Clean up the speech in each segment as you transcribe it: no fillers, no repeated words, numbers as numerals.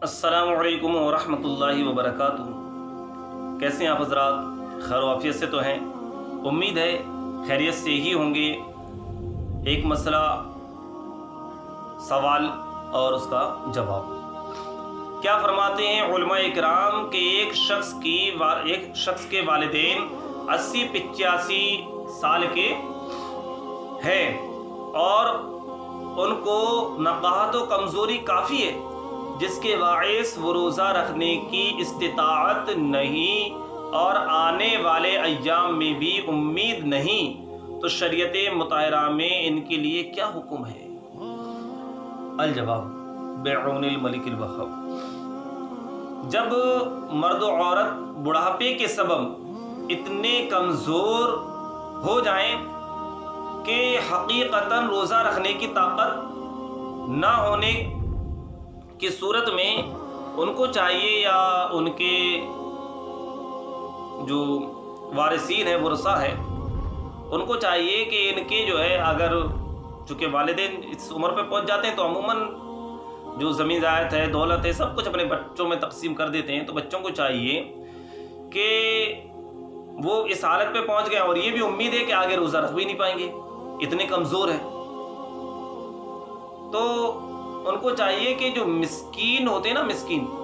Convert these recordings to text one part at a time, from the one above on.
अस्सलामु अलैकुम वरहमतुल्लाहि वबरकातुह। कैसे हैं आप हज़रात? खैर वाफियत से तो हैं, उम्मीद है खैरियत से ही होंगे। एक मसला, सवाल और उसका जवाब। क्या फरमाते हैं उलमा इकराम के एक शख्स के वालिदैन 80-85 साल के हैं और उनको नक़ाहत व कमज़ोरी काफ़ी है, जिसके बाइस वो रोज़ा रखने की इस्तिताअत नहीं और आने वाले अय्याम में भी उम्मीद नहीं, तो शरीयत मुताहरा में इनके लिए क्या हुक्म है? अल जवाब बिअौनिल मलिकिल वहाब। जब मर्द और औरत बुढ़ापे के सबब इतने कमज़ोर हो जाएं कि हकीकतन रोज़ा रखने की ताकत ना होने की सूरत में उनको चाहिए या उनके जो वारिसीन है, वरसा है, उनको चाहिए कि इनके जो है, अगर चूँकि वालिदैन इस उम्र पे पहुंच जाते हैं तो अमूमन जो ज़मीन ज़ायत है, दौलत है, सब कुछ अपने बच्चों में तकसीम कर देते हैं। तो बच्चों को चाहिए कि वो इस हालत पे पहुंच गए और ये भी उम्मीद है कि आगे रोज़ा रख भी नहीं पाएंगे, इतने कमज़ोर हैं। तो उनको चाहिए कि जो मिस्कीन होते हैं ना,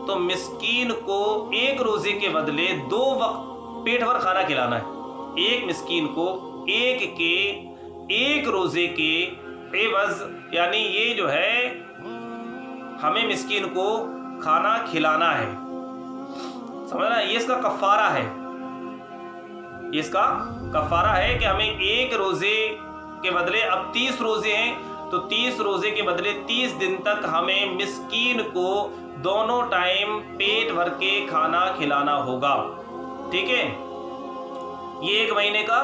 तो मिस्कीन को एक रोज़े के बदले 2 वक्त पेट भर खाना खिलाना है। एक मिस्कीन को एक रोज़े के एवज़, यानी ये जो है हमें मिस्कीन को खाना खिलाना है, समझना, ये इसका कफ़ारा है। ये इसका कफ़ारा है कि हमें एक रोज़े के बदले, अब 30 रोज़े हैं तो 30 रोज़े के बदले 30 दिन तक हमें मिस्कीन को दोनों टाइम पेट भर के खाना खिलाना होगा। ठीक है, ये 1 महीने का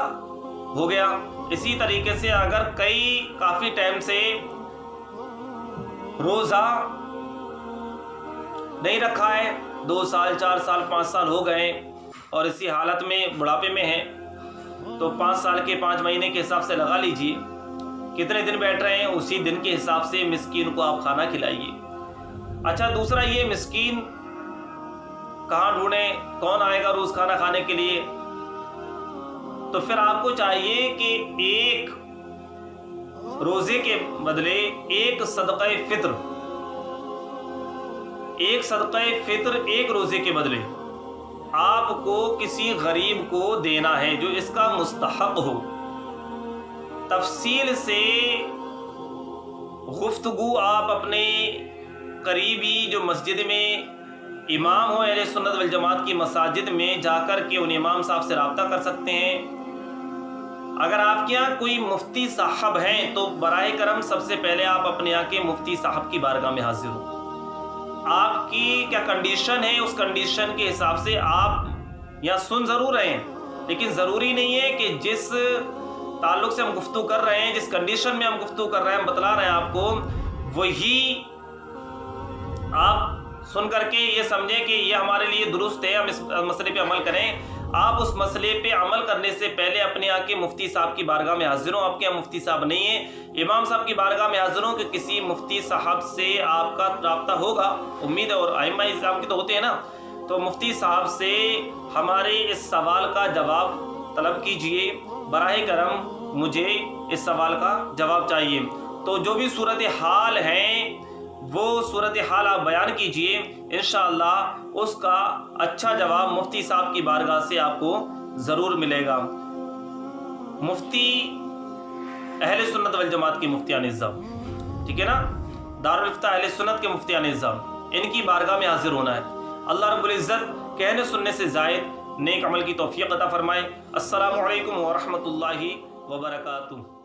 हो गया। इसी तरीके से अगर काफ़ी टाइम से रोज़ा नहीं रखा है, 2 साल 4 साल 5 साल हो गए और इसी हालत में बुढ़ापे में है, तो 5 साल के 5 महीने के हिसाब से लगा लीजिए कितने दिन बैठ रहे हैं, उसी दिन के हिसाब से मिस्कीन को आप खाना खिलाइए। अच्छा, दूसरा ये मिस्कीन कहाँ ढूंढें, कौन आएगा रोज़ खाना खाने के लिए? तो फिर आपको चाहिए कि एक रोज़े के बदले एक सदक़े फ़ित्र एक रोज़े के बदले आपको किसी गरीब को देना है जो इसका मुस्तहक़ हो। तफसील से गुफ्तगू आप अपने करीबी जो मस्जिद में इमाम हो, अहले सुन्नत वल जमात की मसाजिद में जाकर के उन इमाम साहब से रब्ता कर सकते हैं। अगर आपके यहाँ कोई मुफ्ती साहब हैं तो बराए करम सबसे पहले आप अपने यहाँ के मुफ्ती साहब की बारगाह में हाजिर हो। आपकी क्या कंडीशन है, उस कंडीशन के हिसाब से आप यहाँ सुन ज़रूर रहे हैं, लेकिन ज़रूरी नहीं है कि जिस ताल्लुक़ से हम गुफ्तगू कर रहे हैं, जिस कंडीशन में हम गुफ्तगू कर रहे हैं, हम बतला रहे हैं आपको, वही आप सुन करके ये समझें कि ये हमारे लिए दुरुस्त है, हम इस मसले पे अमल करें। आप उस मसले पे अमल करने से पहले अपने यहाँ के मुफ्ती साहब की बारगाह में हाजिर हो। आपके यहाँ मुफ्ती साहब नहीं है, इमाम साहब की बारगाह में हाजिर हो कि किसी मुफ्ती साहब से आपका रब्ता होगा, उम्मीद है, और आइम्मा इस्लाम के तो होते हैं ना, तो मुफ्ती साहब से हमारे इस सवाल का जवाब तलब कीजिए। बराए करम मुझे इस सवाल का जवाब चाहिए। तो जो भी सूरत हाल है वो सूरत हाल आप बयान कीजिए, इंशाअल्लाह उसका अच्छा जवाब मुफ्ती साहब की बारगाह से आपको ज़रूर मिलेगा। मुफ्ती अहले सुन्नत वल जमात की मुफ्तियान निज़ाम, ठीक है ना, दारुल इफ्ता अहले सुन्नत के मुफ्तियान निज़ाम, इनकी बारगाह में हाजिर होना है। अल्लाह रब्बुल इज़्ज़त कहने सुनने से ज़ायद नेक अमल की तौफीक अता फरमाए। अस्सलामु अलैकुम व रहमतुल्लाहि व बरकातुहू।